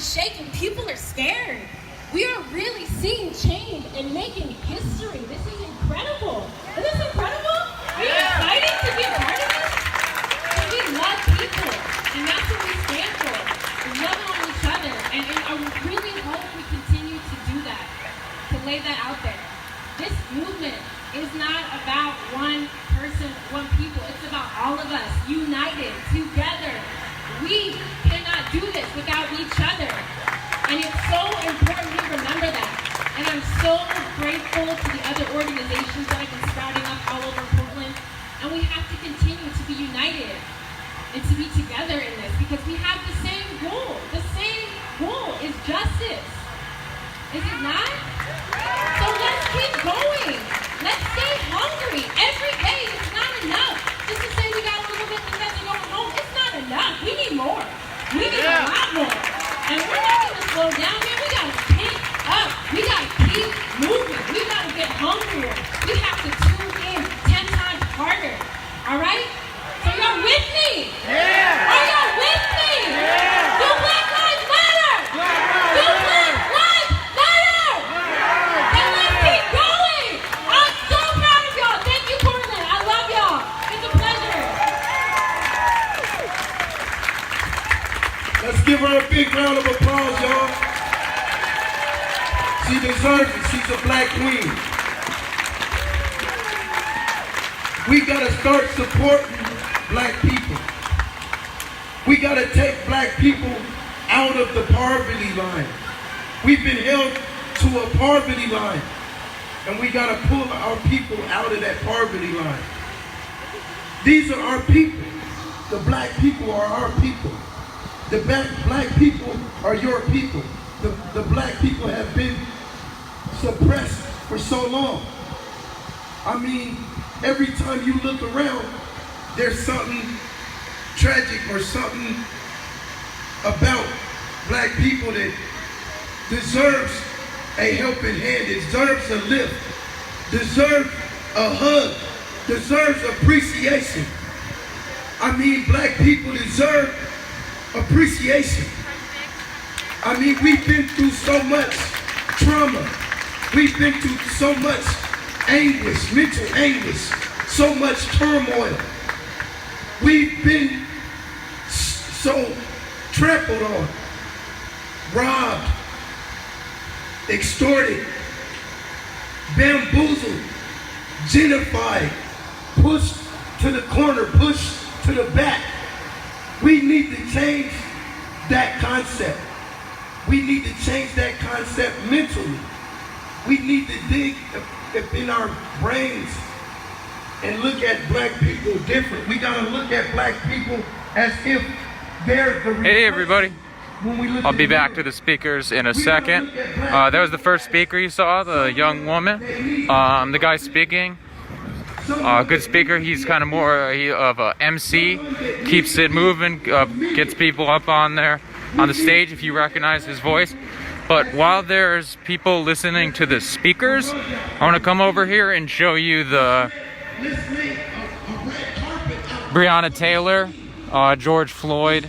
is shaking. People are scared. We are really seeing change and making history. This is incredible. Isn't this incredible? Are you excited to be a part of this? Because we love people, and that's what we stand for. Loving on each other. And I really hope we continue to do that, to lay that out there. This movement is not about one person, one people. It's about all of us, united, together. We cannot do this without each other. And it's so important we remember that. And I'm so grateful to the other organizations that have been sprouting up all over Portland. And we have to continue to be united and to be together in this because we have the same goal. The same goal is justice. Is it not? So let's keep going. Let's stay hungry. Every day it's not enough. Just to say we got a little bit and then to go home, it's not enough. We need more. We need a lot more. And we're not going to slow down, man. We got to pick up. We got to keep moving. We got to get hungrier. We have to tune in 10 times harder. All right? So y'all with me? Yeah. Are y'all with me? Yeah. Do Black Lives Matter? Do Black Lives Matter? And let's keep going. I'm so proud of y'all. Thank you, Portland. I love y'all. It's a pleasure. Let's give her a big round of applause, y'all. She deserves it. She's a black queen. We gotta start supporting black people. We gotta take black people out of the poverty line. We've been held to a poverty line, and we gotta pull our people out of that poverty line. These are our people. The black people are our people. The black people are your people. The black people have been suppressed for so long. I mean, every time you look around, there's something tragic or something about black people that deserves a helping hand, deserves a lift, deserves a hug, deserves appreciation. I mean, black people deserve appreciation. I mean, we've been through so much trauma. We've been through so much anguish, mental anguish, so much turmoil. We've been so trampled on, robbed, extorted, bamboozled, gentrified, pushed to the corner, pushed to the back. We need to change that concept. We need to change that concept mentally. We need to dig in our brains and look at black people different. We gotta look at black people as if they're the Hey everybody. I'll be back to the speakers in a second. That was the first speaker you saw, the young woman. The guy speaking, good speaker. He's kind of more of a MC, keeps it moving, gets people up on the stage if you recognize his voice. But while there's people listening to the speakers, I want to come over here and show you the Breonna Taylor, George Floyd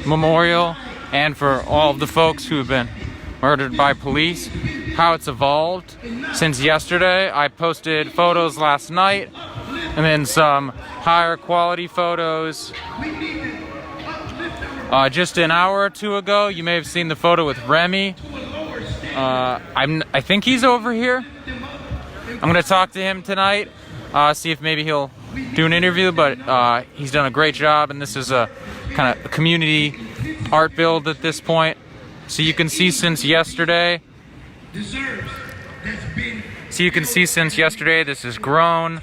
Memorial, and for all of the folks who have been murdered by police, how it's evolved since yesterday. I posted photos last night and then some higher quality photos just an hour or two ago. You may have seen the photo with Remy. I think he's over here. I'm gonna talk to him tonight, see if maybe he'll do an interview, but he's done a great job, and this is a kind of a community art build at this point. So you can see since yesterday, this has grown.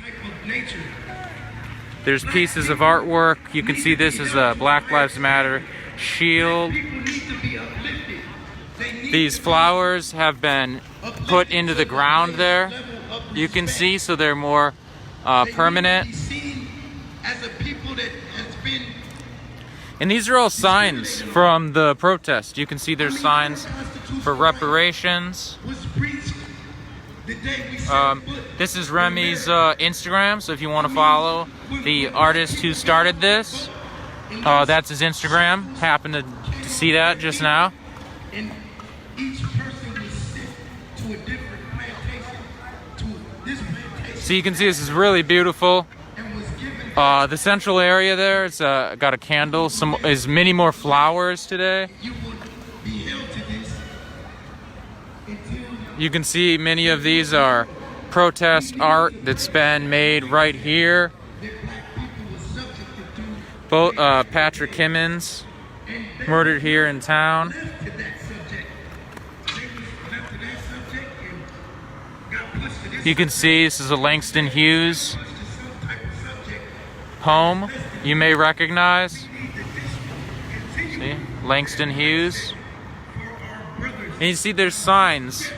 There's pieces of artwork. You can see this is a Black Lives Matter shield. These flowers have been put into the ground there. You can see, so they're more permanent. And these are all signs from the protest. You can see there's signs for reparations. This is Remy's Instagram, so if you want to follow the artist who started this, that's his Instagram. Happened to see that just now. and each person was sent to a different plantation, to this plantation. So you can see this is really beautiful. And was given The central area there, it's got a candle. Is many more flowers today. you would be held to this until You can see many of these are protest art that's been made right here. that black people were subjected to Both Patrick Kimmins murdered here in town. left to that subject. They was left to that subject and got pushed to this You can see this is a Langston Hughes pushed to some type of subject. home you may recognize. Need that this continue See, Langston Hughes. for our brothers. And you see there's signs.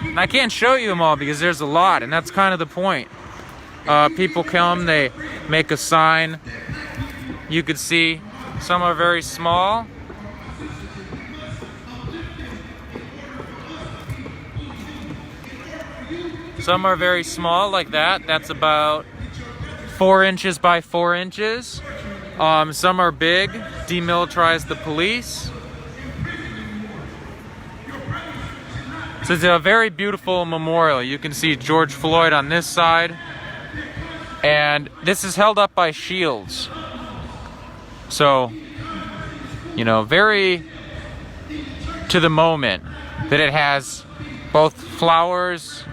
And I can't show you them all because there's a lot, and that's kind of the point. People come, they make a sign. You could see some are very small. Some are very small, like that. That's about 4 inches by 4 inches. Some are big. Demilitarize the police. So it's a very beautiful memorial. You can see George Floyd on this side. And this is held up by shields. So, you know, very to the moment that it has both flowers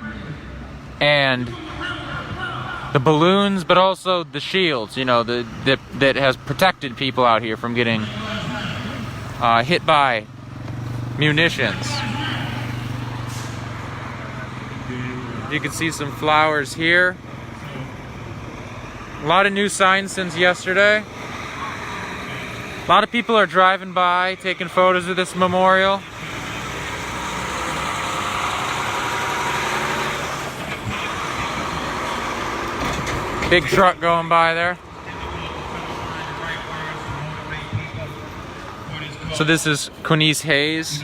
and the balloons, but also the shields, you know, that has protected people out here from getting hit by munitions. You can see some flowers here. A lot of new signs since yesterday. A lot of people are driving by, taking photos of this memorial. Big truck going by there. So this is Quinice Hayes.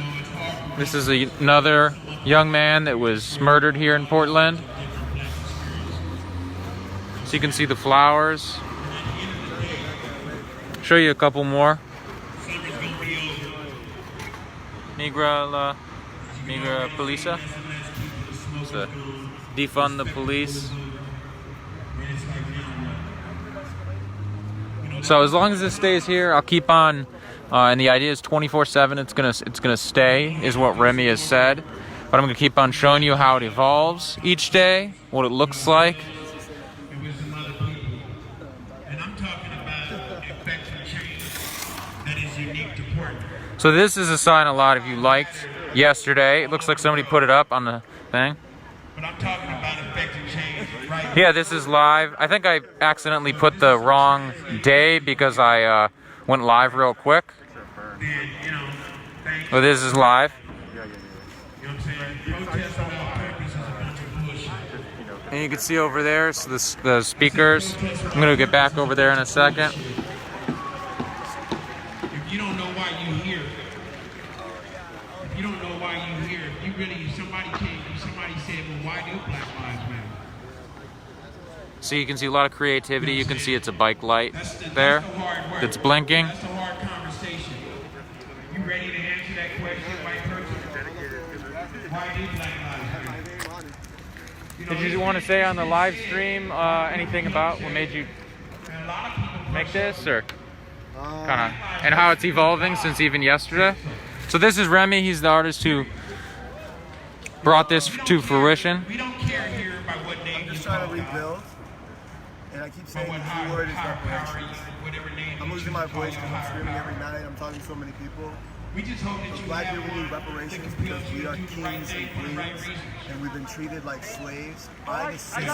This is another young man that was murdered here in Portland. So you can see the flowers. Show you a couple more. Migra Polisa. So defund the police. So as long as this stays here, I'll keep on. And the idea is 24/7. It's gonna stay, is what Remy has said. But I'm gonna keep on showing you how it evolves each day, what it looks like. So this is a sign a lot of you liked yesterday. It looks like somebody put it up on the thing. But I'm talking about effective change right Yeah, this is live. I think I accidentally put the wrong day because I went live real quick. then, you know, thank But this is live. you know what I'm saying? Protest without purpose is a bunch of bullshit. And you can see over there, so the speakers. I'm gonna get back over there in a second. If you don't know why you're here, if you don't know why you're here, if you really, somebody came, somebody said, well, why do Black Lives Matter? So you can see a lot of creativity. You can see it's a bike light there that's blinking. That's a hard conversation. You ready to answer that question, white person? Why do Black Lives Matter? You know, Did you want to say on the live stream anything about what made you and a lot of people make this, or kind of, and how it's evolving since even yesterday? So this is Remy. He's the artist who brought this to fruition. We don't care here by what name I'm you just call trying to it. rebuild, and I keep But saying what the key higher word is power you, reparations. whatever name I'm you losing choose my to call voice your because I'm higher screaming power. every night. I'm talking to so many people. We just hope that you Black have people need one reparations that can because we feel are you do the right kings thing and for the right queens, reasons. and we've been treated like slaves by the system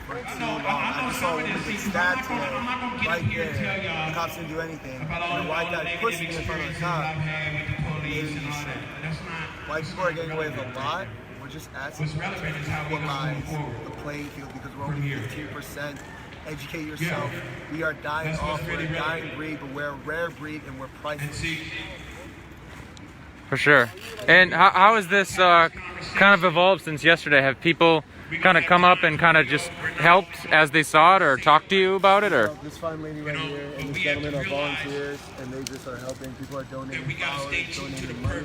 for too I long. know I just saw some a of this big things. stat I'm not gonna get right up here and tell there. y'all The cops didn't do anything. about all And the a white guy negative pushed me in front of the experiences cop. I've had with the police and all that. That's not. White people are getting away with a lot. We're just asking What's relevant is how we gonna equalize move forward. the playing field because we're From only here. 15%. Educate yourself. Yeah. We are dying That's what's off. We're really a dying relevant. breed, but we're a rare breed and we're And priceless. see, For sure. And how has this kind of evolved since yesterday? Have people kind of come up and kind of just helped as they saw it, or talk to you about it, or? Well, this fine lady right here and this gentleman are volunteers, and they just are helping. People are donating flowers, donating money,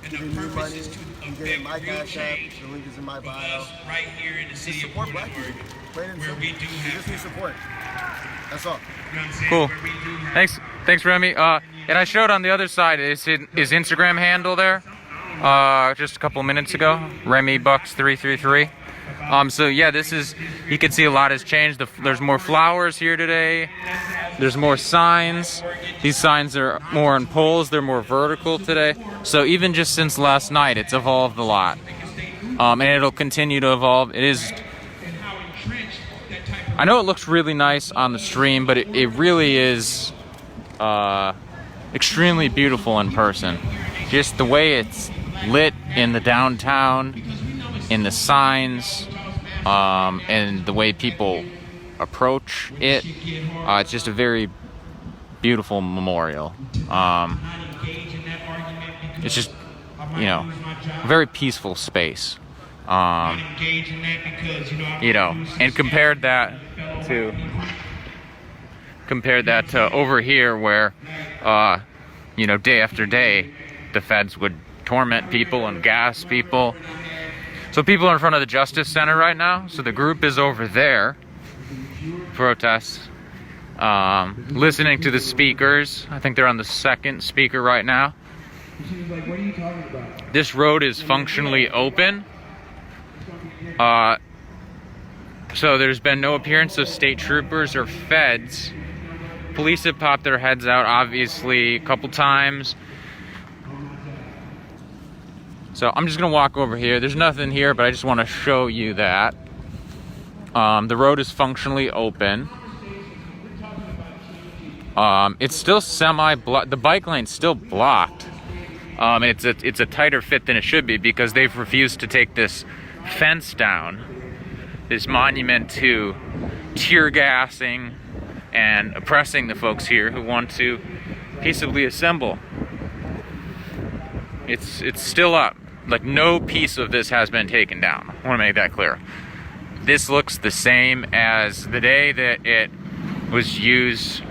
giving me money. You get in my Cash App. The link is in my bio. Right here in the Just city of support black Williamsburg, people. Plain and where simple. we do You just need support. That's all. you know what I'm saying? Cool. Where we do have Thanks, Remy. And I showed on the other side his Instagram handle there, just a couple minutes ago, Remy Bucks 333. So yeah, you can see a lot has changed. There's more flowers here today. There's more signs. These signs are more on poles. They're more vertical today. So even just since last night, it's evolved a lot. And it'll continue to evolve. It is. I know it looks really nice on the stream, but it really is extremely beautiful in person. Just the way it's lit in the downtown, in the signs, and the way people approach it. It's just a very beautiful memorial. It's just, a very peaceful space. And compared that to over here where, day after day, the feds would torment people and gas people. So people are in front of the Justice Center right now. So the group is over there, protests, listening to the speakers. I think they're on the second speaker right now. This road is functionally open. So there's been no appearance of state troopers or feds. Police have popped their heads out, obviously, a couple times. So I'm just gonna walk over here. There's nothing here, but I just want to show you that. The road is functionally open. It's still semi-blocked. The bike lane's still blocked. It's a tighter fit than it should be because they've refused to take this fence down. This monument to tear gassing and oppressing the folks here who want to peaceably assemble. It's still up. Like, no piece of this has been taken down. I want to make that clear. This looks the same as the day that it was used.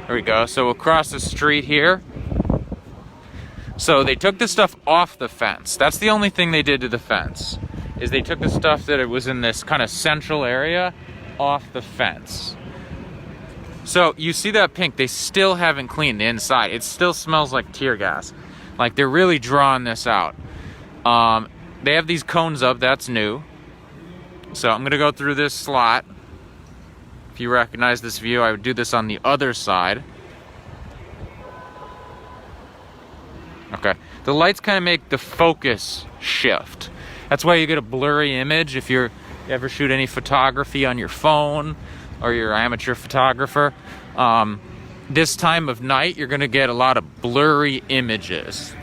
There we go. So across the street here. So they took the stuff off the fence. That's the only thing they did to the fence. Is they took the stuff that it was in this kind of central area off the fence. So you see that pink, they still haven't cleaned the inside. It still smells like tear gas. Like, they're really drawing this out. They have these cones up, that's new. So I'm gonna go through this slot. If you recognize this view, I would do this on the other side. Okay, the lights kind of make the focus shift. That's why you get a blurry image if you ever shoot any photography on your phone or you're an amateur photographer. This time of night, you're gonna get a lot of blurry images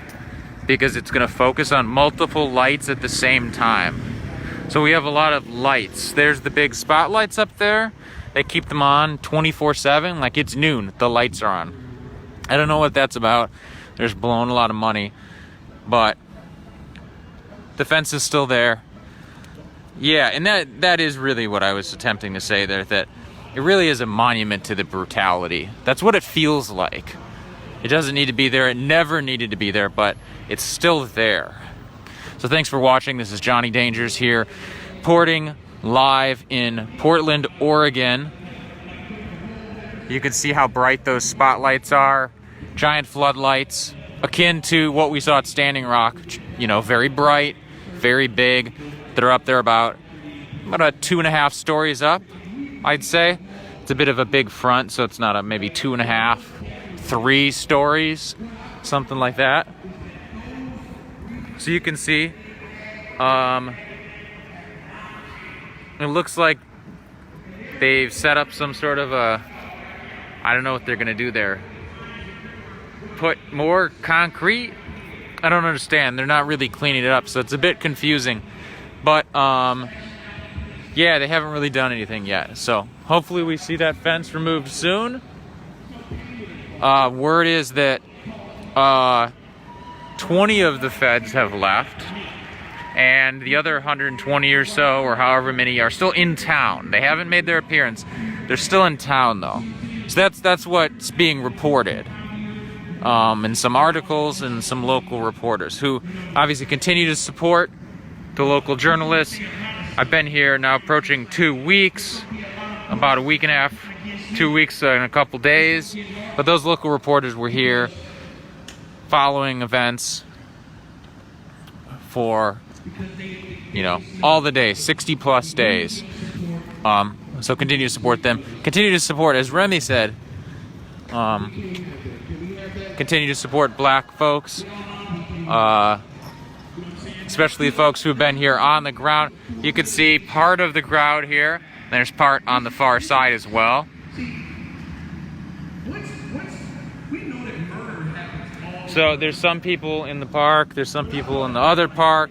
because it's gonna focus on multiple lights at the same time. So we have a lot of lights. There's the big spotlights up there. They keep them on 24/7, like it's noon, the lights are on. I don't know what that's about. They're just blowing a lot of money, but the fence is still there. Yeah, and that is really what I was attempting to say there, that it really is a monument to the brutality. That's what it feels like. It doesn't need to be there. It never needed to be there, but it's still there. So thanks for watching. This is Johnny Dangers here, reporting live in Portland, Oregon. You can see how bright those spotlights are. Giant floodlights, akin to what we saw at Standing Rock. Very bright, very big. They're up there about 2.5 stories up, I'd say. It's a bit of a big front, so it's not maybe 2.5, 3 stories, something like that. So you can see, it looks like they've set up some sort of I don't know what they're gonna do there. Put more concrete? I don't understand. They're not really cleaning it up, so it's a bit confusing. But, yeah, they haven't really done anything yet. So hopefully we see that fence removed soon. Word is that 20 of the feds have left, and the other 120 or so, or however many, are still in town. They haven't made their appearance. They're still in town, though. So that's what's being reported in some articles and some local reporters who obviously continue to support the local journalists. I've been here now approaching 2 weeks, about a week and a half, 2 weeks and a couple days. But those local reporters were here following events for, all the days, 60 plus days. So continue to support them. Continue to support, as Remy said, continue to support black folks, especially folks who've been here on the ground. You can see part of the crowd here. There's part on the far side as well. So there's some people in the park. There's some people in the other park.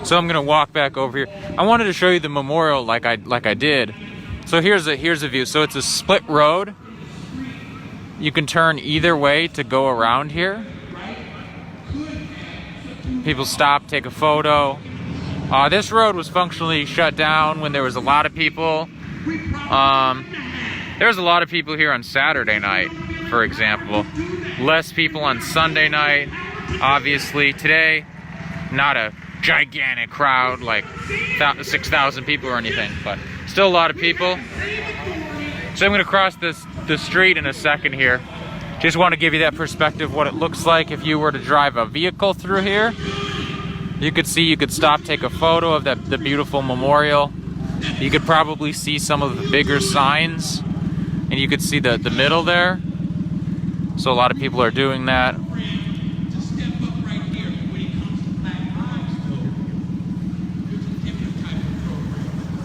So I'm gonna walk back over here. I wanted to show you the memorial like I did. So here's a view. So it's a split road. You can turn either way to go around here. People stop, take a photo. This road was functionally shut down when there was a lot of people. There was a lot of people here on Saturday night, for example. Less people on Sunday night. Obviously today, not a gigantic crowd like 6,000 people or anything, but still a lot of people. So I'm going to cross the street in a second here. Just want to give you that perspective, what it looks like if you were to drive a vehicle through here. You could stop, take a photo of the beautiful memorial. You could probably see some of the bigger signs, and you could see the middle there. So a lot of people are doing that.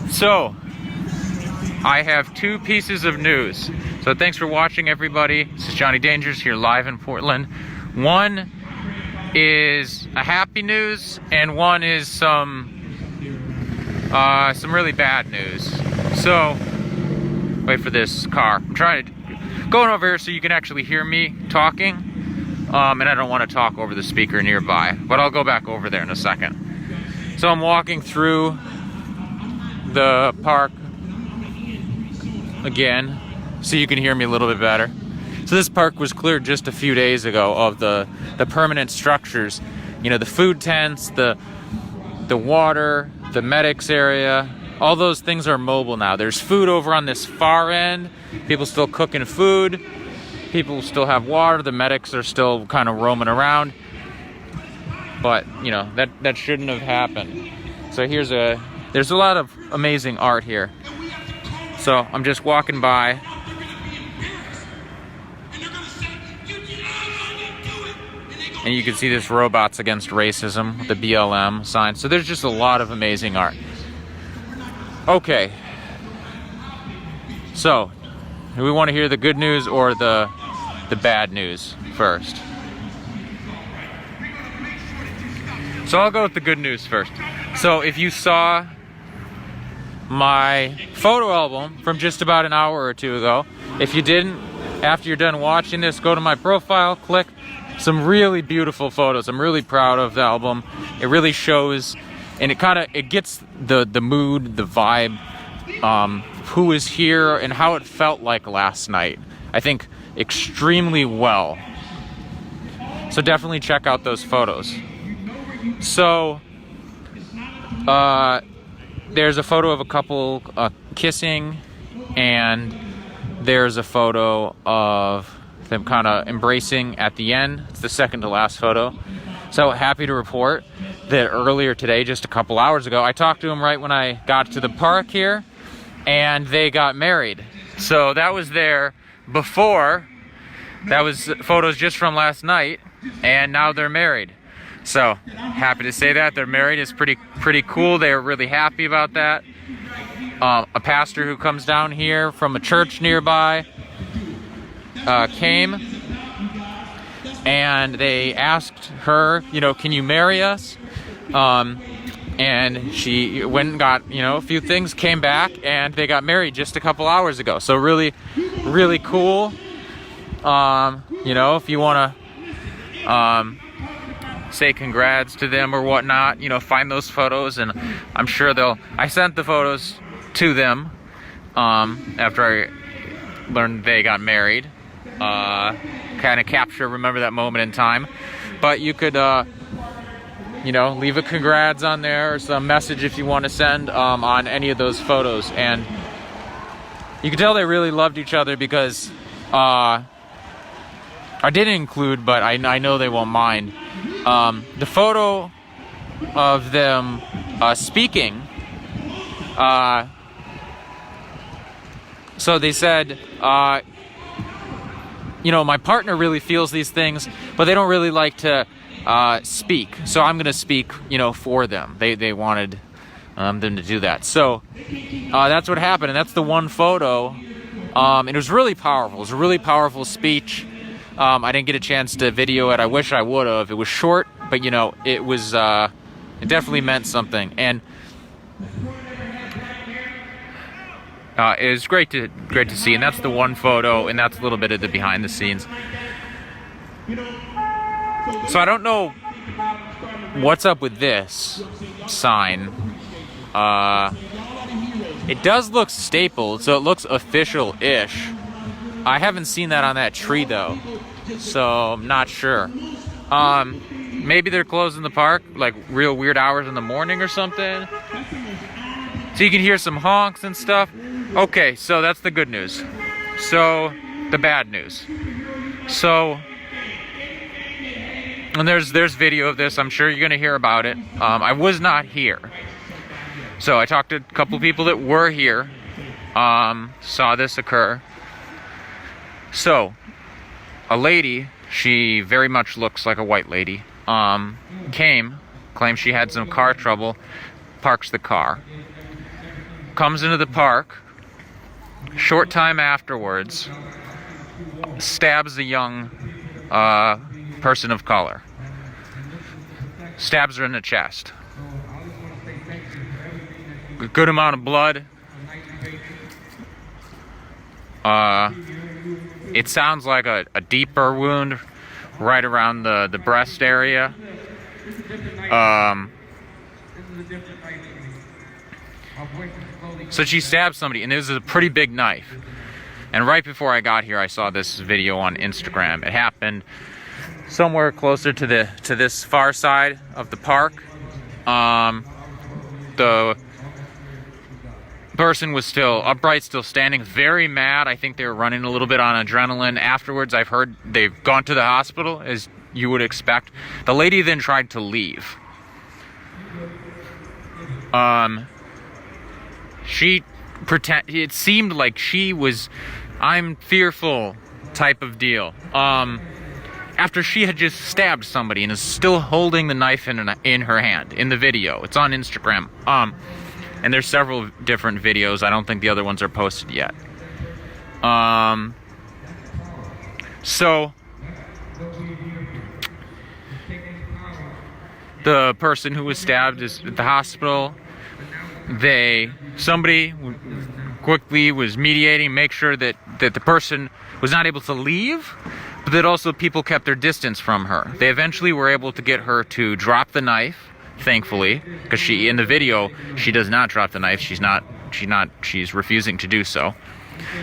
So, I have 2 pieces of news. So thanks for watching, everybody. This is Johnny Dangers here live in Portland. One is a happy news, and one is some really bad news. So, wait for this car. I'm trying to going over here so you can actually hear me talking, and I don't want to talk over the speaker nearby, but I'll go back over there in a second. So I'm walking through the park again so you can hear me a little bit better. So this park was cleared just a few days ago of the permanent structures, the food tents, the water, the medics area. All those things are mobile now. There's food over on this far end. People still cooking food. People still have water. The medics are still kind of roaming around. But, that shouldn't have happened. So there's a lot of amazing art here. So I'm just walking by. And you can see this Robots Against Racism, the BLM sign. So there's just a lot of amazing art. Okay. So, do we want to hear the good news or the bad news first? So I'll go with the good news first. So if you saw my photo album from just about an hour or 2 ago, if you didn't, after you're done watching this, go to my profile, click some really beautiful photos. I'm really proud of the album. It really shows, and it gets the mood, the vibe, who is here and how it felt like last night. I think extremely well. So definitely check out those photos. So there's a photo of a couple kissing, and there's a photo of them kind of embracing at the end. It's the second to last photo. So happy to report that earlier today, just a couple hours ago, I talked to them right when I got to the park here, and they got married. So that was there before. That was photos just from last night, and now they're married. So happy to say that they're married. It's pretty cool. They were really happy about that. A pastor who comes down here from a church nearby came, and they asked her, can you marry us? and she went and got, you know, a few things, came back, and they got married just a couple hours ago. So really, really cool. You know, if you want to say congrats to them or whatnot, you know, find those photos, and I'm sure I sent the photos to them after I learned they got married. Kind of remember that moment in time. But you could, you know, leave a congrats on there or some message if you want to send on any of those photos. And you can tell they really loved each other because I didn't include, but I know they won't mind, the photo of them speaking. So they said, you know, my partner really feels these things, but they don't really like to speak. So I'm going to speak, you know, for them. They wanted them to do that. So that's what happened, and that's the one photo. And it was really powerful. It was a really powerful speech. I didn't get a chance to video it. I wish I would have. It was short, but, you know, it was, it definitely meant something. And it was great to see, and that's the one photo, and that's a little bit of the behind the scenes. So I don't know what's up with this sign. It does look stapled, so it looks official-ish. I haven't seen that on that tree though, so I'm not sure. Maybe they're closing the park like real weird hours in the morning or something. So you can hear some honks and stuff. Okay, so that's the good news. So, the bad news. So, and there's video of this. I'm sure you're gonna hear about it. I was not here. So I talked to a couple people that were here, saw this occur. So, a lady, she very much looks like a white lady, claimed she had some car trouble, parks the car, comes into the park, short time afterwards, stabs a young person of color. Stabs her in the chest. A good amount of blood. It sounds like a deeper wound right around the breast area. So she stabbed somebody, and this is a pretty big knife. And right before I got here, I saw this video on Instagram. It happened somewhere closer to this far side of the park. The person was still upright, still standing, very mad. I think they were running a little bit on adrenaline. Afterwards, I've heard they've gone to the hospital, as you would expect. The lady then tried to leave. It seemed like she was, I'm fearful type of deal. After she had just stabbed somebody and is still holding the knife in her hand in the video. It's on Instagram. And there's several different videos. I don't think the other ones are posted yet. So the person who was stabbed is at the hospital. Somebody quickly was mediating, make sure that the person was not able to leave, but that also people kept their distance from her. They eventually were able to get her to drop the knife, thankfully, because in the video, she does not drop the knife. She's refusing to do so.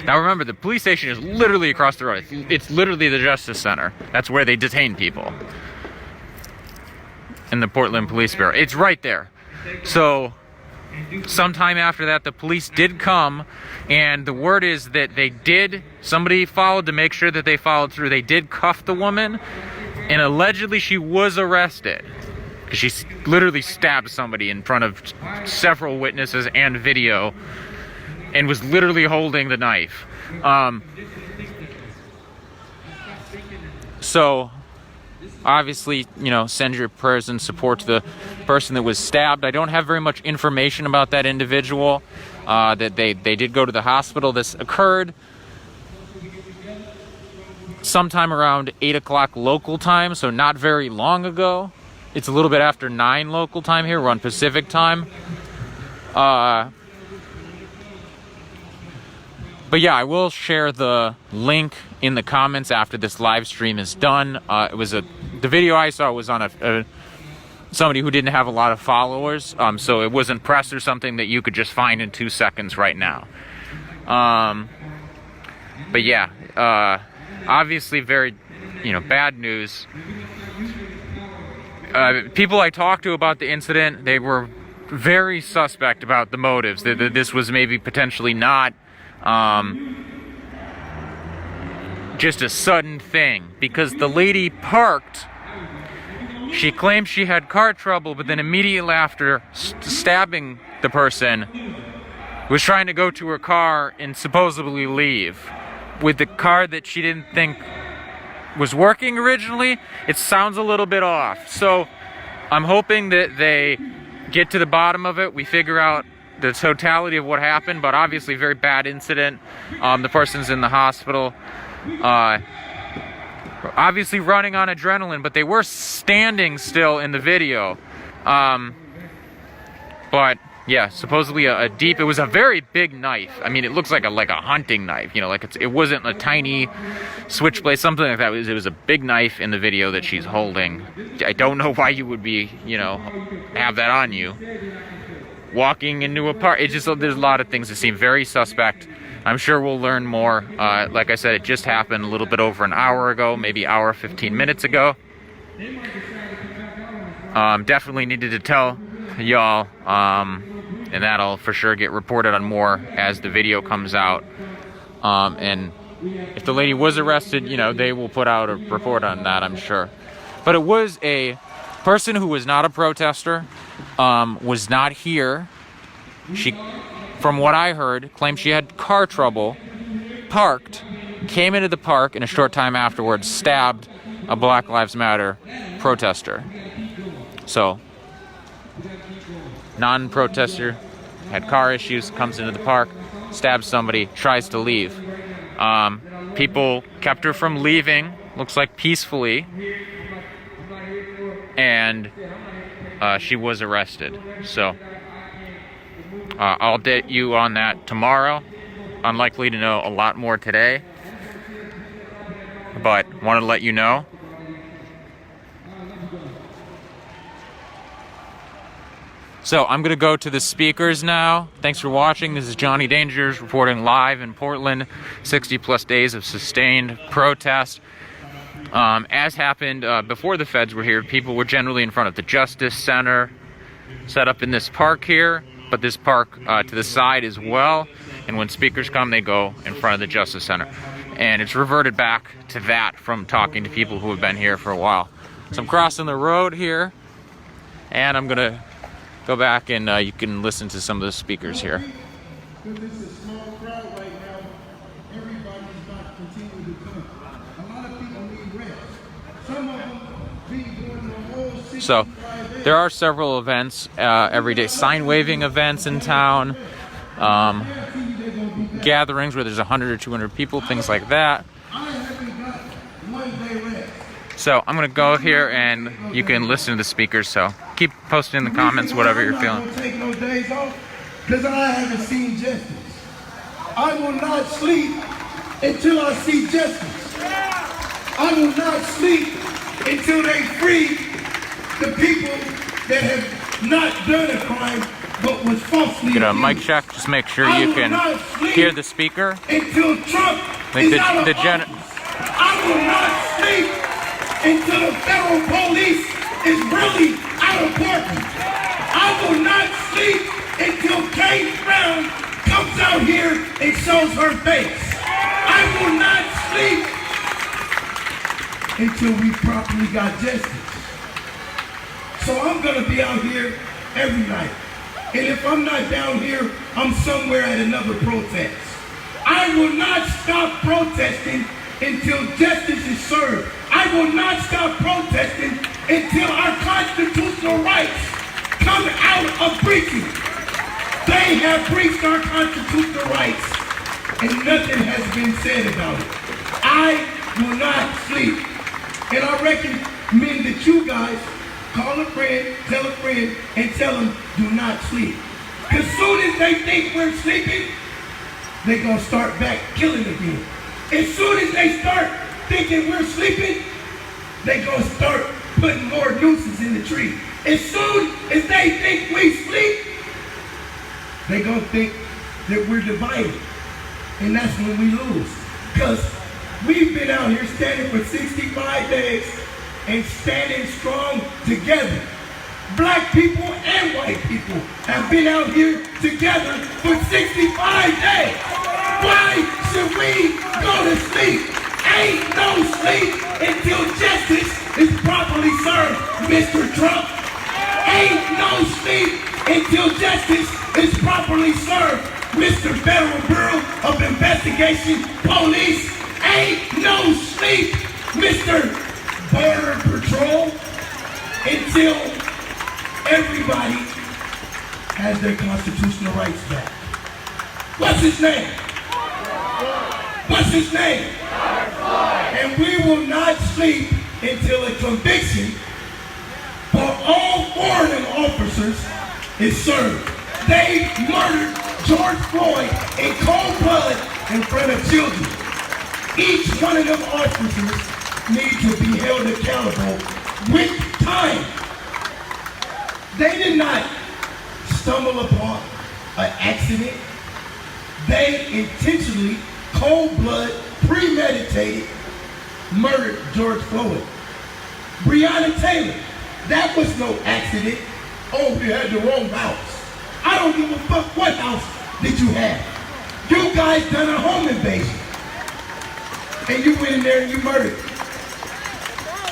Now remember, the police station is literally across the road. It's literally the Justice Center. That's where they detain people. In the Portland Police Bureau. It's right there. So, sometime after that, the police did come, and the word is that somebody followed to make sure that they followed through. They did cuff the woman, and allegedly she was arrested. She literally stabbed somebody in front of several witnesses and video, and was literally holding the knife. So, obviously, send your prayers and support to the person that was stabbed. I don't have very much information about that individual. That they did go to the hospital. This occurred sometime around 8 o'clock local time, so not very long ago. it's a little bit after 9 local time here. We're on Pacific time. But yeah, I will share the link in the comments after this live stream is done. The video I saw was on somebody who didn't have a lot of followers, so it wasn't press or something that you could just find in 2 seconds right now. But yeah, obviously very, bad news. People I talked to about the incident, they were very suspect about the motives, that this was maybe potentially not just a sudden thing, because the lady parked. She claimed she had car trouble, but then immediately after stabbing the person, was trying to go to her car and supposedly leave with the car that she didn't think was working originally. It sounds a little bit off. So I'm hoping that they get to the bottom of it. We figure out the totality of what happened, but obviously very bad incident. The person's in the hospital. Obviously running on adrenaline, but they were standing still in the video. But yeah, supposedly it was a very big knife. I mean, it looks like a hunting knife, it wasn't a tiny switchblade, something like that. It was a big knife in the video that she's holding. I don't know why you would be, have that on you. Walking into a park, there's a lot of things that seem very suspect. I'm sure we'll learn more. Like I said, it just happened a little bit over an hour ago, maybe hour, 15 minutes ago. Definitely needed to tell y'all, and that'll for sure get reported on more as the video comes out. And if the lady was arrested, they will put out a report on that, I'm sure. But it was a person who was not a protester, was not here. She, from what I heard, claimed she had car trouble, parked, came into the park, and a short time afterwards stabbed a Black Lives Matter protester. So, non-protester, had car issues, comes into the park, stabs somebody, tries to leave. People kept her from leaving, looks like peacefully, and she was arrested. So, I'll update you on that tomorrow. Unlikely to know a lot more today, but wanted to let you know. So I'm going to go to the speakers now. Thanks for watching. This is Johnny Dangers reporting live in Portland. 60 plus days of sustained protest. As happened before the feds were here, people were generally in front of the Justice Center, set up in this park here, but this park to the side as well. And when speakers come, they go in front of the Justice Center. And it's reverted back to that from talking to people who have been here for a while. So I'm crossing the road here, and I'm gonna go back and you can listen to some of the speakers here. Because it's a small crowd right now, everybody's not continuing to come. A lot of people need rest. Some of them be doing the whole 65 So there are several events every day, sign waving events in town, gatherings where there's 100 or 200 people, things like that. So I'm gonna go here and you can listen to the speakers. So keep posting in the comments whatever you're feeling. I'm not gonna take no days off because I haven't seen justice. I will not sleep until I see justice. I will not sleep until they free the people that have not done a crime but was falsely Get a accused. mic check. Just make sure you can hear the speaker. Until Trump Like is out of the office. I will not sleep until the federal police is really out of Portland. I will not sleep until Kate Brown comes out here and shows her face. I will not sleep until we properly got justice. So I'm gonna be out here every night. And if I'm not down here, I'm somewhere at another protest. I will not stop protesting until justice is served. I will not stop protesting until our constitutional rights come out of breaching. They have breached our constitutional rights and nothing has been said about it. I will not sleep. And I recommend that you guys call a friend, and tell them, do not sleep. As soon as they think we're sleeping, they're going to start back killing again. As soon as they start thinking we're sleeping, they're going to start putting more nooses in the tree. As soon as they think we sleep, they're going to think that we're divided. And that's when we lose. Because we've been out here standing for 65 days and standing strong together. Black people and white people have been out here together for 65 days. Why should we go to sleep? Ain't no sleep until justice is properly served, Mr. Trump. Ain't no sleep until justice is properly served, Mr. Federal Bureau of Investigation Police. Ain't no sleep, Mr. Border Patrol, until everybody has their constitutional rights back. What's his name? What's his name? And we will not sleep until a conviction for all 4 of them officers is served. They murdered George Floyd in cold blood in front of children. Each one of them officers need to be held accountable with time. They did not stumble upon an accident. They intentionally, cold blood, premeditated, murdered George Floyd. Breonna Taylor, that was no accident. Oh, we had the wrong house. I don't give a fuck what house did you have. You guys done a home invasion. And you went in there and you murdered.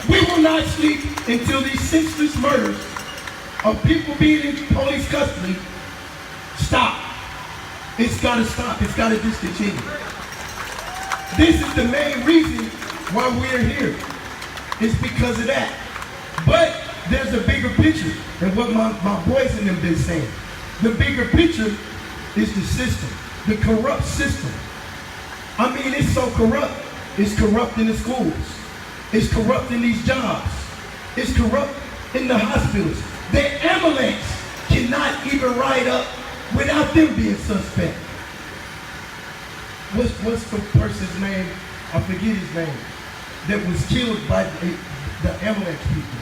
We will not sleep until these senseless murders of people being in police custody stop. It's got to stop. It's got to discontinue. This is the main reason why we're here. It's because of that. But there's a bigger picture than what my boys in them been saying. The bigger picture is the system, the corrupt system. I mean, it's so corrupt. It's corrupt in the schools. It's corrupt in these jobs. It's corrupt in the hospitals. The ambulance cannot even ride up without them being suspect. What's the person's name? I forget his name. That was killed by the ambulance people.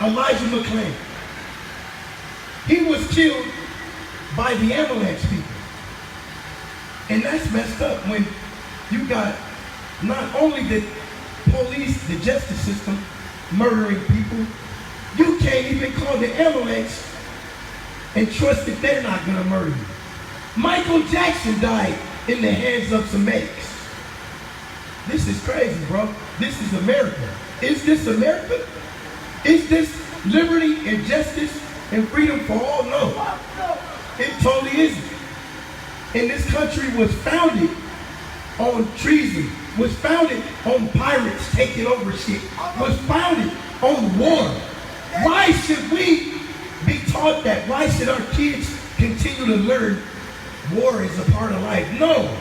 Elijah McClain. He was killed by the ambulance people. And that's messed up when you got not only the police, the justice system, murdering people, you can't even call the ambulance and trust that they're not going to murder you. Michael Jackson died in the hands of some medics. This is crazy, bro. This is America. Is this America? Is this liberty and justice and freedom for all? No. It totally isn't. And this country was founded on treason, was founded on pirates taking over shit, was founded on war. Why should we be taught that? Why should our kids continue to learn war is a part of life? No,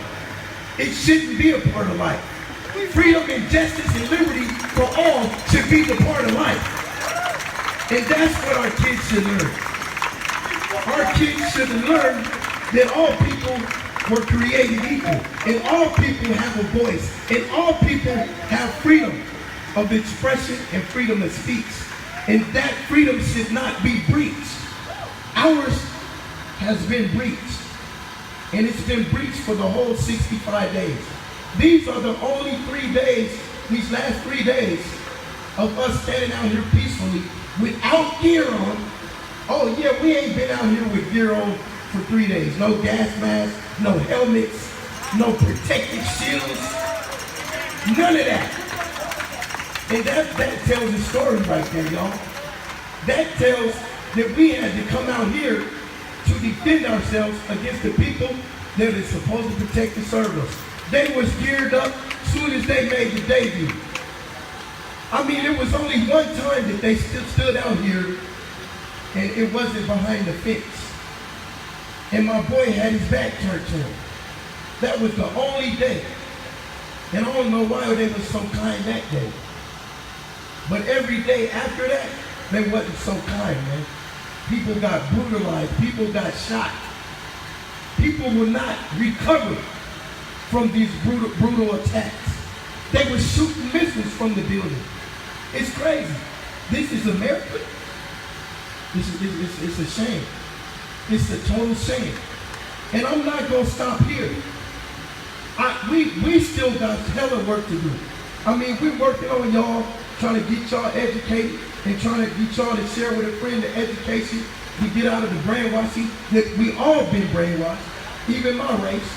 it shouldn't be a part of life. Freedom and justice and liberty for all should be the part of life. And that's what our kids should learn. Our kids should learn that all people were created equal, and all people have a voice, and all people have freedom of expression and freedom of speech. And that freedom should not be breached. Ours has been breached. And it's been breached for the whole 65 days. These are the only 3 days, these last 3 days, of us standing out here peacefully without gear on. Oh yeah, we ain't been out here with gear on for 3 days. No gas masks, no helmets, no protective shields, none of that. And that tells a story right there, y'all. That tells that we had to come out here to defend ourselves against the people that is supposed to protect and serve us. They was geared up soon as they made the debut. I mean, it was only one time that they stood out here, and it wasn't behind the fence. And my boy had his back turned to him. That was the only day. And I don't know why they were so kind that day. But every day after that, they wasn't so kind, man. People got brutalized. People got shot. People will not recover from these brutal attacks. They were shooting missiles from the building. It's crazy. This is America. It's a shame. It's a total shame. And I'm not going to stop here. We still got hella work to do. I mean, we're working on y'all, trying to get y'all educated and trying to get y'all to share with a friend the education to get out of the brainwashing that we all been brainwashed, even my race.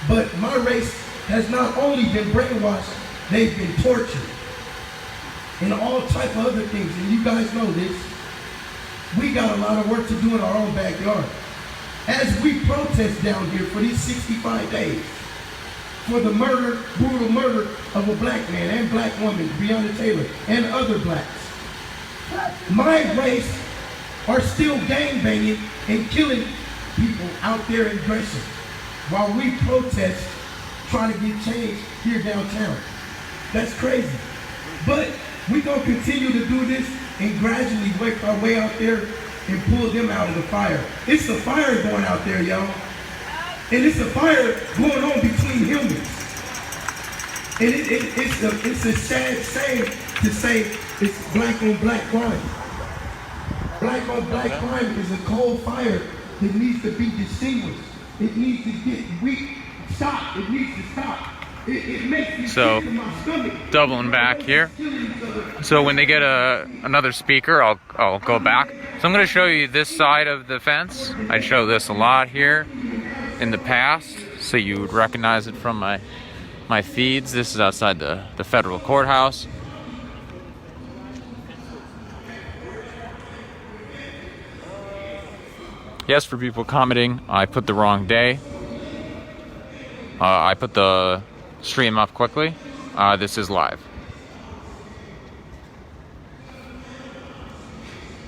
But my race has not only been brainwashed, they've been tortured and all type of other things. And you guys know this. We got a lot of work to do in our own backyard. As we protest down here for these 65 days, for the murder, brutal murder of a black man and black woman, Breonna Taylor, and other blacks. My race are still gangbanging and killing people out there in Gresham while we protest trying to get change here downtown. That's crazy. But we're going to continue to do this and gradually work our way out there and pull them out of the fire. It's a fire going out there, y'all. And it's a fire going on between humans. And it's a sad shame to say it's black on black crime. Black on black crime is a cold fire that needs to be distinguished. It needs to get stop. It needs to stop. It makes me sick to my stomach. Doubling back here. So when they get another speaker, I'll go back. So I'm going to show you this side of the fence. I show this a lot here in the past, so you would recognize it from my feeds. This is outside the federal courthouse. Yes, for people commenting, I put the wrong day. I put the stream up quickly. This is live.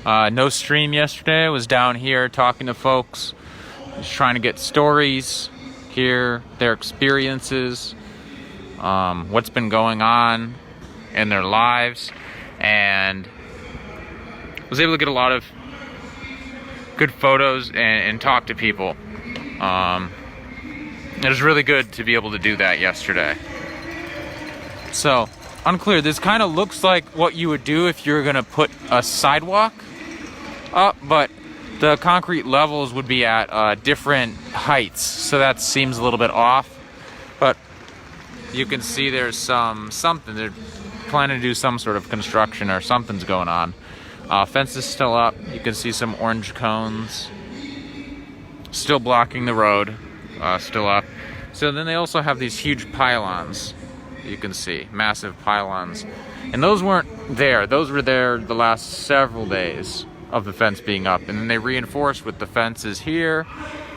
No stream yesterday. I was down here talking to folks, just trying to get stories, hear their experiences, what's been going on in their lives, and was able to get a lot of good photos and talk to people. It was really good to be able to do that yesterday. So, unclear. This kind of looks like what you would do if you're going to put a sidewalk up, but the concrete levels would be at different heights, so that seems a little bit off. But you can see there's something. They're planning to do some sort of construction or something's going on. Fence is still up. You can see some orange cones still blocking the road, still up. So then they also have these huge pylons. You can see massive pylons, and those weren't there. Those were there the last several days of the fence being up, and then they reinforced with the fences here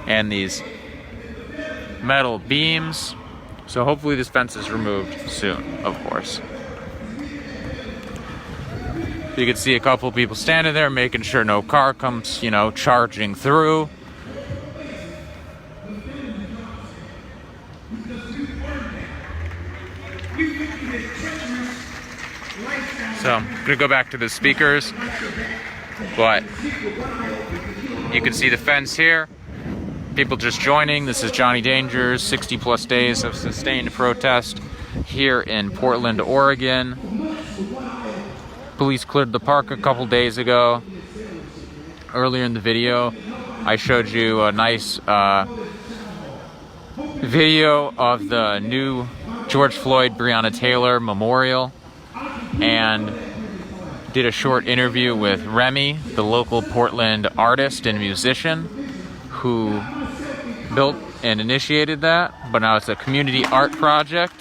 and these metal beams. So hopefully this fence is removed soon, of course. You can see a couple people standing there making sure no car comes, charging through. So I'm gonna go back to the speakers, but you can see the fence here. People just joining. This is Johnny Danger's 60 plus days of sustained protest here in Portland, Oregon. Police cleared the park a couple days ago. Earlier in the video, I showed you a nice video of the new George Floyd Breonna Taylor memorial, and did a short interview with Remy, the local Portland artist and musician who built and initiated that, but now it's a community art project.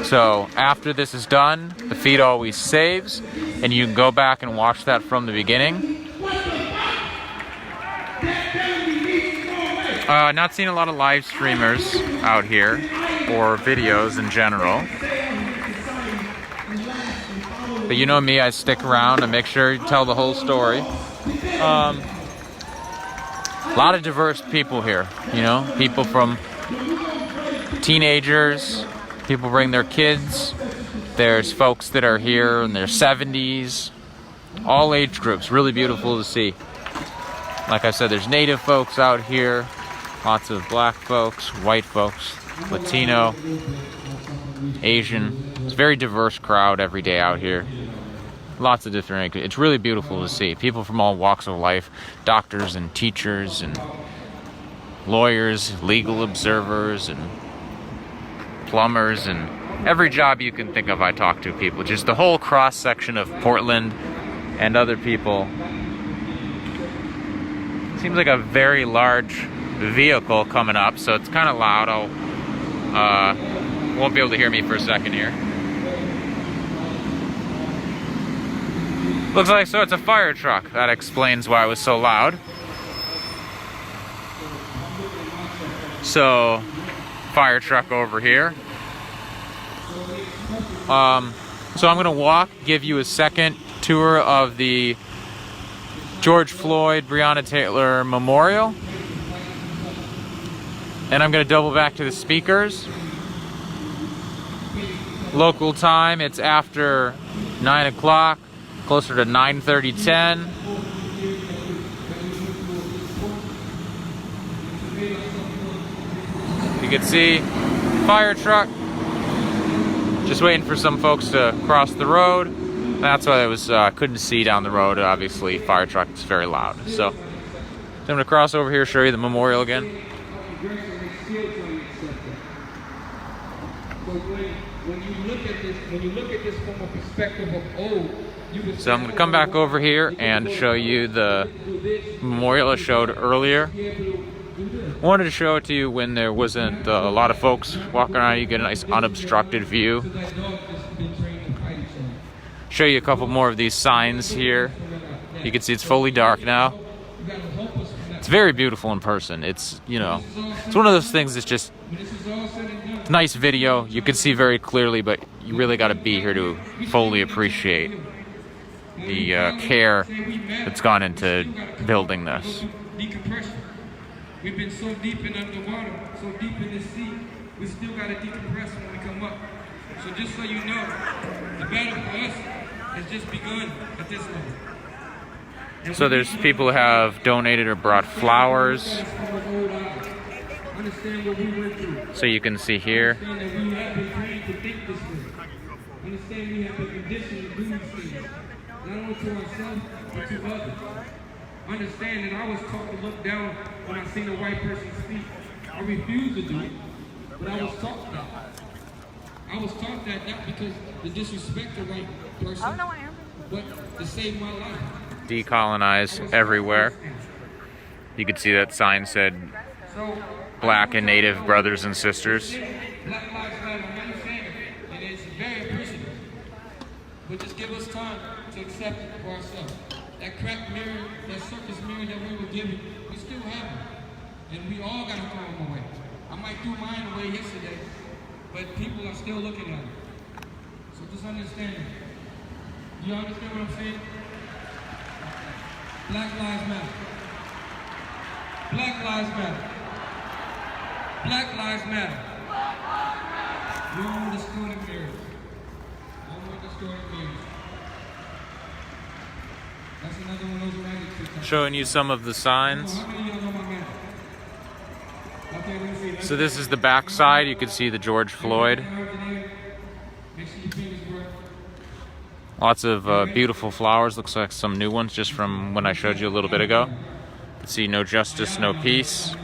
So after this is done, the feed always saves, and you can go back and watch that from the beginning. Not seeing a lot of live streamers out here, or videos in general. But you know me, I stick around and make sure you tell the whole story. A lot of diverse people here, people from teenagers, people bring their kids, There's folks that are here in their 70s, all age groups. Really beautiful to see. Like I said, there's native folks out here, lots of black folks, white folks, Latino, Asian. It's a very diverse crowd every day out here. Lots of different, it's really beautiful to see. People from all walks of life, doctors and teachers and lawyers, legal observers and plumbers, and every job you can think of I talk to people. Just the whole cross section of Portland and other people. Seems like a very large vehicle coming up, so it's kind of loud. Won't be able to hear me for a second here. Looks like, so it's a fire truck. That explains why it was so loud. So, fire truck over here. So I'm gonna walk, give you a second tour of the George Floyd, Breonna Taylor Memorial. And I'm gonna double back to the speakers. Local time, it's after 9 o'clock, closer to 9:30, 10. You can see fire truck. Just waiting for some folks to cross the road. That's why I was couldn't see down the road. Obviously, fire truck is very loud. So I'm gonna cross over here, show you the memorial again. When you look at this from a perspective of old, so I'm gonna come back over here and show you the memorial I showed earlier. I wanted to show it to you when there wasn't a lot of folks walking around. You get a nice unobstructed view. Show you a couple more of these signs here. You can see it's fully dark now. It's very beautiful in person. It's, you know, it's one of those things that's just it's nice video. You can see very clearly, but you really got to be here to fully appreciate the care that's gone into building this. We've been so deep in underwater, so deep in the sea, we still got to decompress when we come up. So just so you know, the battle for us has just begun at this level. So there's people who have donated or brought flowers. So you can see here. Understand we have been conditioned to do these things, not only to ourselves, but to others. Understand that I was taught to look down when I seen a white person speak. I refused to do it, but I was taught that. I was taught that not because to disrespect a white person, but to save my life. Decolonize everywhere. You could see that sign said Black and Native brothers and sisters. Black Lives Matter, I understand it, and it's very appreciative. But just give us time to accept it for ourselves. That cracked mirror, that circus mirror that we were given, we still have it. And we all got to throw them away. I might threw mine away yesterday, but people are still looking at it. So just understand it. Do you understand what I'm saying? Black Lives Matter. Black Lives Matter. Black Lives Matter. No more distorted mirrors. No more distorted mirrors. That's another one of those magic. Showing you some of the signs. So this is the back side. You can see the George Floyd. Lots of beautiful flowers. Looks like some new ones just from when I showed you a little bit ago. You can see no justice, no peace.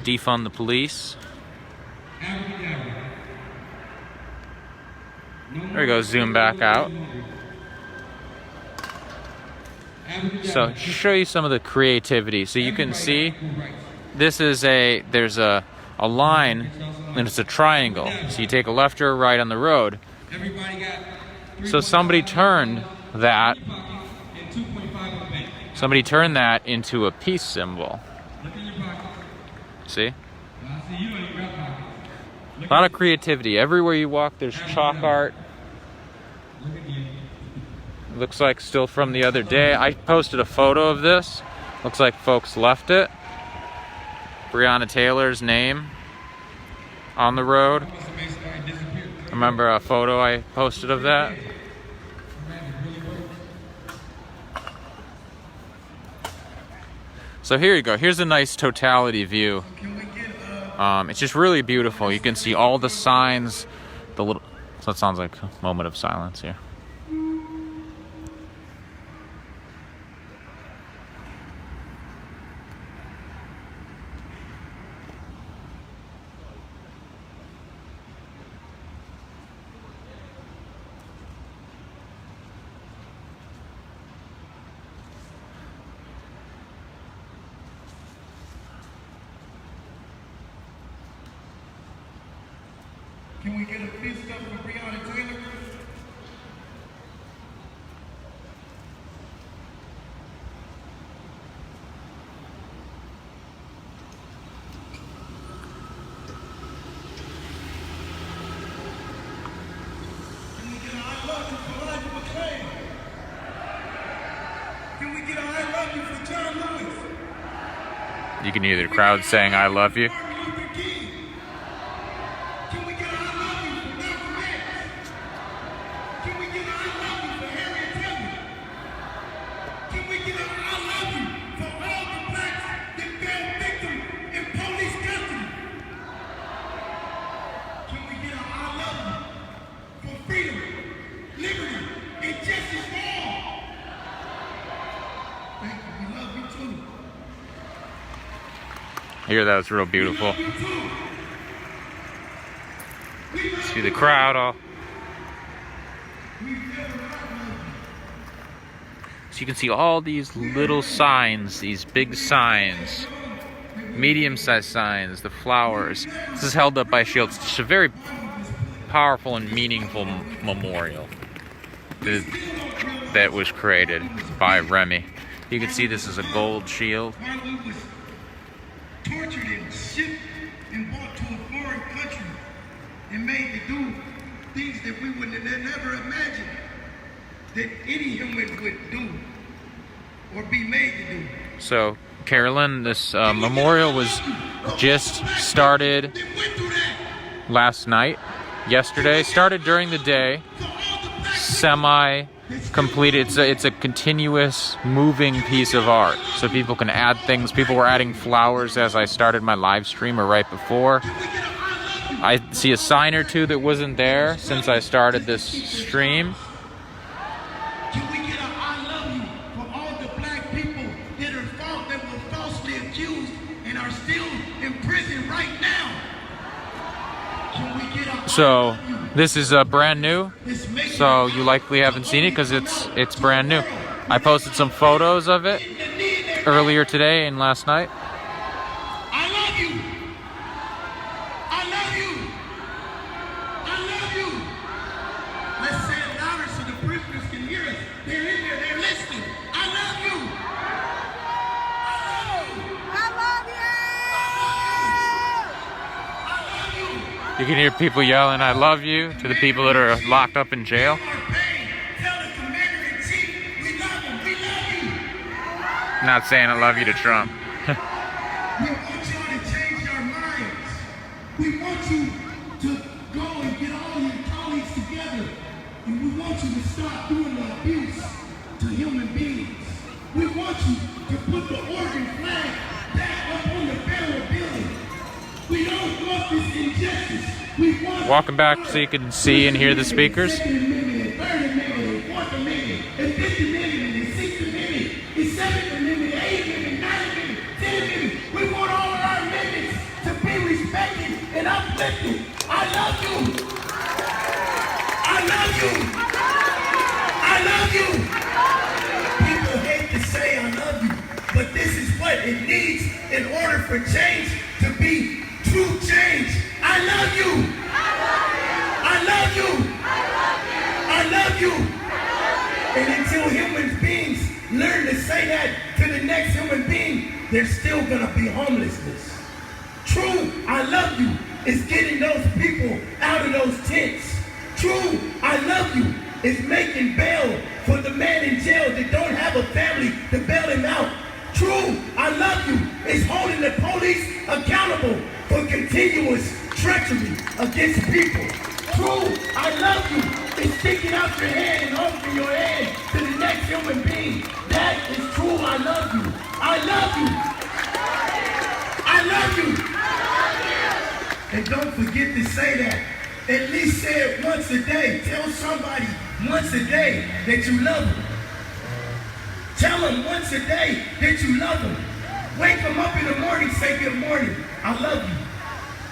Defund the police. There we go, zoom back out. So to show you some of the creativity. So you can see this is there's a line and it's a triangle. So you take a left or a right on the road. So somebody turned that into a peace symbol. See? A lot of creativity. Everywhere you walk, there's chalk art. Looks like still from the other day. I posted a photo of this. Looks like folks left it. Breonna Taylor's name. on the road. Remember a photo I posted of that? So here you go. Here's a nice totality view. It's just really beautiful. You can see all the signs. So it sounds like a moment of silence here. Can we get a fist up for Breonna Taylor? Can we get a I love you for Elijah McClain? Can we get a I love you for John Lewis? You can hear the crowd saying "I love you." I hear that was real beautiful. See the crowd all. So you can see all these little signs, these big signs, medium-sized signs, the flowers. This is held up by shields. It's a very powerful and meaningful memorial that was created by Remy. You can see this is a gold shield. Tortured and shipped and brought to a foreign country and made to do things that we would have never imagined that any human would do or be made to do. So, Carolyn, this memorial was just started last night, yesterday. Started during the day, semi-completed. It's a continuous moving piece of art. So people can add things. People were adding flowers as I started my live stream or right before. I see a sign or two that wasn't there since I started this stream. Can we get a I love you for all the black people that were falsely accused and are still in prison right now? Can we get a So this is brand new. So you likely haven't seen it because it's brand new. I posted some photos of it earlier today and last night. I love you. I love you. I love you. Let's say it louder so the prisoners can hear us. They're in there. They're listening. I love you. I love you. I love you. You can hear people yelling, "I love you," to the people that are locked up in jail. Not saying I love you to Trump. We want y'all to change your minds. We want you to go and get all your colleagues together. And we want you to stop doing the abuse to human beings. We want you to put the Oregon flag back up on the federal building. We don't want this injustice. We want Walking back so you can see and hear the speakers. And uplifted. I love you. I love you. I love you. People hate to say I love you, but this is what it needs in order for change to be true change. I love you. I love you. I love you. And until human beings learn to say that to the next human being, there's still gonna be homelessness. True, I love you, is getting those people out of those tents. True, I love you, is making bail for the man in jail that don't have a family to bail him out. True, I love you, is holding the police accountable for continuous treachery against people. True, I love you. It's sticking out your hand and opening your hand to the next human being. That is true, I love you. I love you. I love you. And don't forget to say that. At least say it once a day. Tell somebody once a day that you love them. Tell them once a day that you love them. Wake them up in the morning, say good morning, I love you.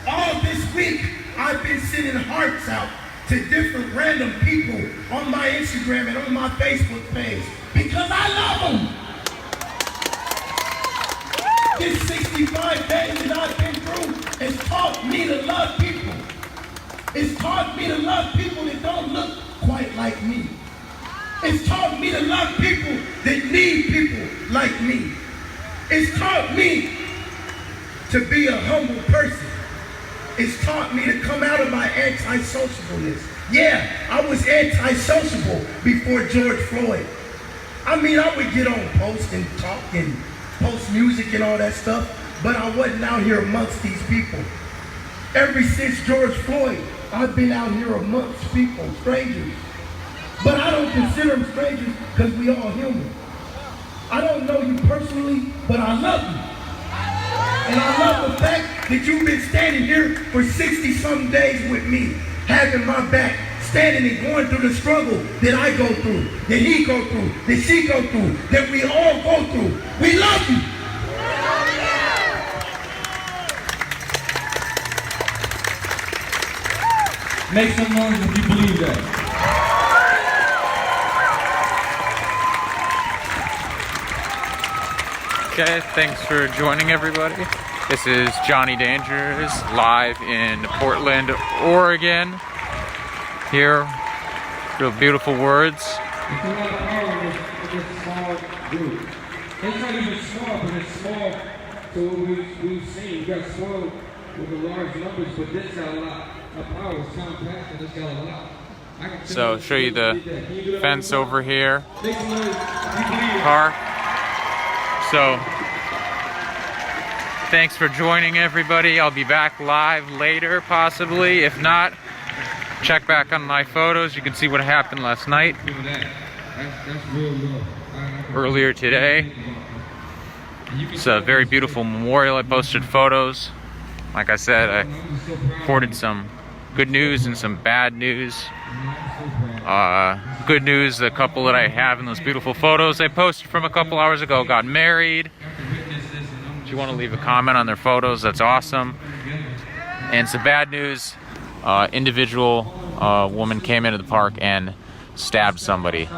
All this week, I've been sending hearts out to different random people on my Instagram and on my Facebook page because I love them. This 65 days that I've been through has taught me to love people. It's taught me to love people that don't look quite like me. It's taught me to love people that need people like me. It's taught me to be a humble person. It's taught me to come out of my antisocialness. Yeah, I was antisociable before George Floyd. I mean, I would get on posts and talk and post music and all that stuff, but I wasn't out here amongst these people. Ever since George Floyd, I've been out here amongst people, strangers. But I don't consider them strangers because we all human. I don't know you personally, but I love you. And I love the fact that you've been standing here for 60-something days with me, having my back, standing and going through the struggle that I go through, that he go through, that she go through, that we all go through. We love you. Make some noise if you believe that. Okay, thanks for joining everybody. This is Johnny Dangerous live in Portland, Oregon. Here, real beautiful words. It's a lot of power in this small group. It's not even small, but it's small to what we've seen. We got small with the large numbers, but this got a lot of power. It's compact and it's got a lot. So, show you the fence over here. Park. So, thanks for joining everybody. I'll be back live later, possibly. If not, check back on my photos. You can see what happened last night. Earlier today. It's a very beautiful memorial. I posted photos. Like I said, I reported some good news and some bad news. Good news, the couple that I have in those beautiful photos I posted from a couple hours ago got married. If you want to leave a comment on their photos, that's awesome. And some bad news, individual woman came into the park and stabbed somebody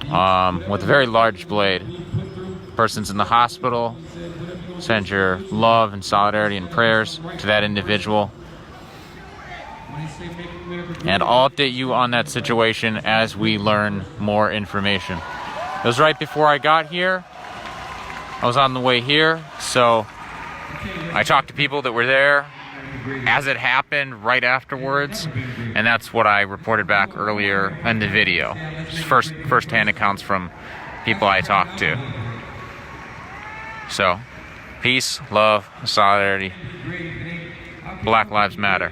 with a very large blade. Person's in the hospital. Send your love and solidarity and prayers to that individual. And I'll update you on that situation as we learn more information. It was right before I got here. I was on the way here, so I talked to people that were there as it happened right afterwards, and that's what I reported back earlier in the video. Just first-hand accounts from people I talked to. So, peace, love, solidarity. Black Lives Matter.